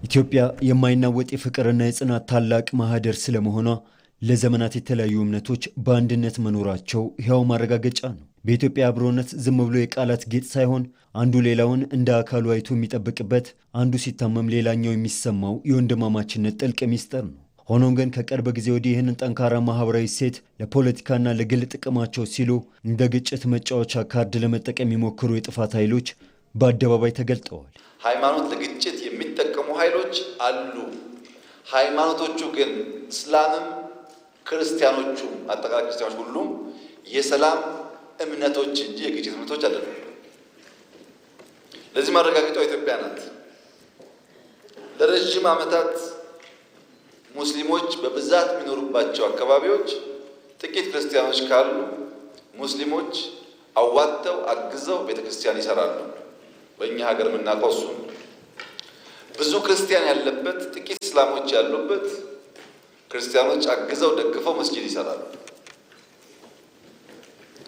ኢትዮጵያ የማይናወጥ የፍቅርና የጽናት ታላቅ ማህደር ስለመሆኗ ለዘመናት የተለያዩ እምነቶች በአንድነት መኖራቸው ሕያው ማረጋገጫ ነው። በኢትዮጵያ አብሮነት ዝም ብሎ የቃላት ጌጥ ሳይሆን አንዱ ሌላውን እንደ አካሉ አይቶ የሚጠብቅበት፣ አንዱ ሲታመም ሌላኛው የሚሰማው የወንድማማችነት ጥልቅ ሚስጥር ነው። ሆኖም ግን ከቅርብ ጊዜ ወዲህ ይህንን ጠንካራ ማህበራዊ እሴት ለፖለቲካና ለግል ጥቅማቸው ሲሉ እንደ ግጭት መጫወቻ ካርድ ለመጠቀም የሚሞክሩ የጥፋት ኃይሎች በአደባባይ ተገልጠዋል። ሃይማኖት ለግጭት የሚጠቀሙ ኃይሎች አሉ። ሃይማኖቶቹ ግን እስላምም ክርስቲያኖቹ አጠቃላይ ክርስቲያኖች ሁሉም የሰላም እምነቶች እንጂ የግጭት እምነቶች አይደሉም። ለዚህ ማረጋገጫው ኢትዮጵያ ናት። ለረጅም ዓመታት ሙስሊሞች በብዛት የሚኖሩባቸው አካባቢዎች ጥቂት ክርስቲያኖች ካሉ ሙስሊሞች አዋጥተው አግዘው ቤተክርስቲያን ይሰራሉ። በእኛ ሀገር የምናውቀው እሱ ነው። ብዙ ክርስቲያን ያለበት ጥቂት እስላሞች ያሉበት ክርስቲያኖች አግዘው ደግፈው መስጊድ ይሰራሉ።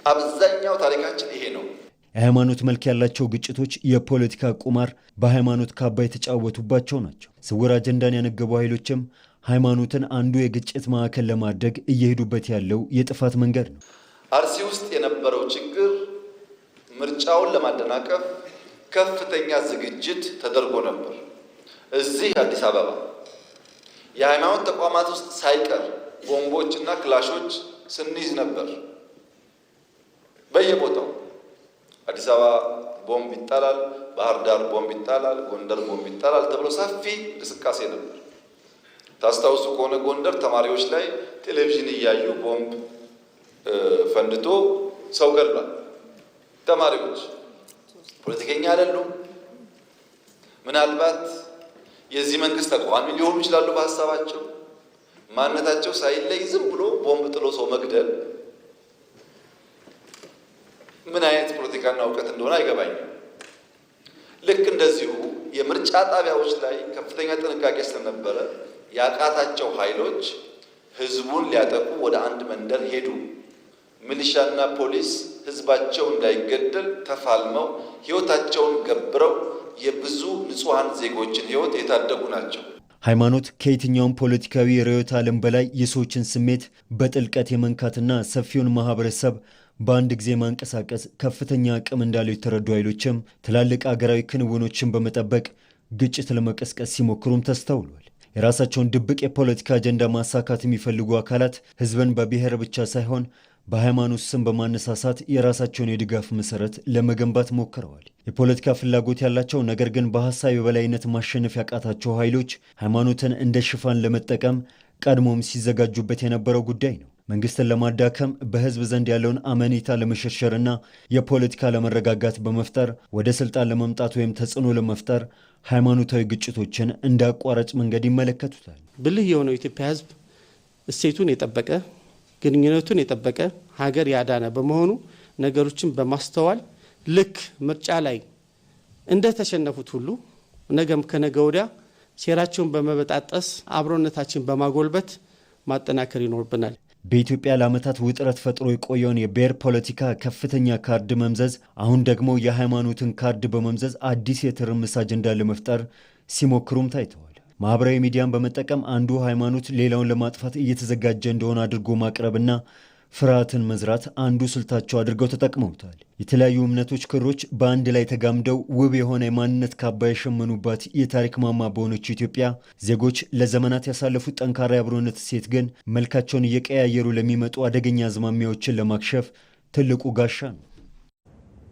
አብዛኛው ታሪካችን ይሄ ነው። የሃይማኖት መልክ ያላቸው ግጭቶች የፖለቲካ ቁማር በሃይማኖት ካባ የተጫወቱባቸው ናቸው። ስውር አጀንዳን ያነገቡ ኃይሎችም ሃይማኖትን አንዱ የግጭት ማዕከል ለማድረግ እየሄዱበት ያለው የጥፋት መንገድ ነው። አርሲ ውስጥ የነበረው ችግር ምርጫውን ለማደናቀፍ ከፍተኛ ዝግጅት ተደርጎ ነበር። እዚህ አዲስ አበባ የሃይማኖት ተቋማት ውስጥ ሳይቀር ቦምቦችና ክላሾች ስንይዝ ነበር። በየቦታው አዲስ አበባ ቦምብ ይጣላል፣ ባህር ዳር ቦምብ ይጣላል፣ ጎንደር ቦምብ ይጣላል ተብሎ ሰፊ እንቅስቃሴ ነበር። ታስታውሱ ከሆነ ጎንደር ተማሪዎች ላይ ቴሌቪዥን እያዩ ቦምብ ፈንድቶ ሰው ገድሏል። ተማሪዎች ፖለቲከኛ አይደሉም። ምናልባት የዚህ መንግስት ተቃዋሚ ሊሆኑ ይችላሉ። በሀሳባቸው ማንነታቸው ሳይለይ ዝም ብሎ ቦምብ ጥሎ ሰው መግደል ምን አይነት ፖለቲካና እውቀት እንደሆነ አይገባኝም። ልክ እንደዚሁ የምርጫ ጣቢያዎች ላይ ከፍተኛ ጥንቃቄ ስለነበረ ያቃታቸው ኃይሎች ህዝቡን ሊያጠቁ ወደ አንድ መንደር ሄዱ። ሚሊሻና ፖሊስ ህዝባቸው እንዳይገደል ተፋልመው ህይወታቸውን ገብረው የብዙ ንጹሃን ዜጎችን ህይወት የታደጉ ናቸው። ሃይማኖት ከየትኛውም ፖለቲካዊ ርዕዮተ ዓለም በላይ የሰዎችን ስሜት በጥልቀት የመንካትና ሰፊውን ማህበረሰብ በአንድ ጊዜ ማንቀሳቀስ ከፍተኛ አቅም እንዳለው የተረዱ ኃይሎችም ትላልቅ አገራዊ ክንውኖችን በመጠበቅ ግጭት ለመቀስቀስ ሲሞክሩም ተስተውሏል። የራሳቸውን ድብቅ የፖለቲካ አጀንዳ ማሳካት የሚፈልጉ አካላት ህዝብን በብሔር ብቻ ሳይሆን በሃይማኖት ስም በማነሳሳት የራሳቸውን የድጋፍ መሰረት ለመገንባት ሞክረዋል። የፖለቲካ ፍላጎት ያላቸው ነገር ግን በሐሳብ የበላይነት ማሸነፍ ያቃታቸው ኃይሎች ሃይማኖትን እንደ ሽፋን ለመጠቀም ቀድሞም ሲዘጋጁበት የነበረው ጉዳይ ነው። መንግስትን ለማዳከም በህዝብ ዘንድ ያለውን አመኔታ ለመሸርሸርና የፖለቲካ ለመረጋጋት በመፍጠር ወደ ስልጣን ለመምጣት ወይም ተጽዕኖ ለመፍጠር ሃይማኖታዊ ግጭቶችን እንደ አቋራጭ መንገድ ይመለከቱታል። ብልህ የሆነው የኢትዮጵያ ህዝብ እሴቱን የጠበቀ ግንኙነቱን የጠበቀ ሀገር ያዳነ በመሆኑ ነገሮችን በማስተዋል ልክ ምርጫ ላይ እንደተሸነፉት ሁሉ ነገም ከነገ ወዲያ ሴራቸውን በመበጣጠስ አብሮነታችን በማጎልበት ማጠናከር ይኖርብናል። በኢትዮጵያ ለዓመታት ውጥረት ፈጥሮ የቆየውን የብሔር ፖለቲካ ከፍተኛ ካርድ መምዘዝ አሁን ደግሞ የሃይማኖትን ካርድ በመምዘዝ አዲስ የትርምስ አጀንዳ ለመፍጠር ሲሞክሩም ታይተዋል። ማህበራዊ ሚዲያን በመጠቀም አንዱ ሃይማኖት ሌላውን ለማጥፋት እየተዘጋጀ እንደሆነ አድርጎ ማቅረብና ፍርሃትን መዝራት አንዱ ስልታቸው አድርገው ተጠቅመውታል። የተለያዩ እምነቶች ክሮች በአንድ ላይ ተጋምደው ውብ የሆነ የማንነት ካባ የሸመኑባት የታሪክ ማማ በሆነችው ኢትዮጵያ ዜጎች ለዘመናት ያሳለፉት ጠንካራ የአብሮነት እሴት ግን መልካቸውን እየቀያየሩ ለሚመጡ አደገኛ አዝማሚያዎችን ለማክሸፍ ትልቁ ጋሻ ነው።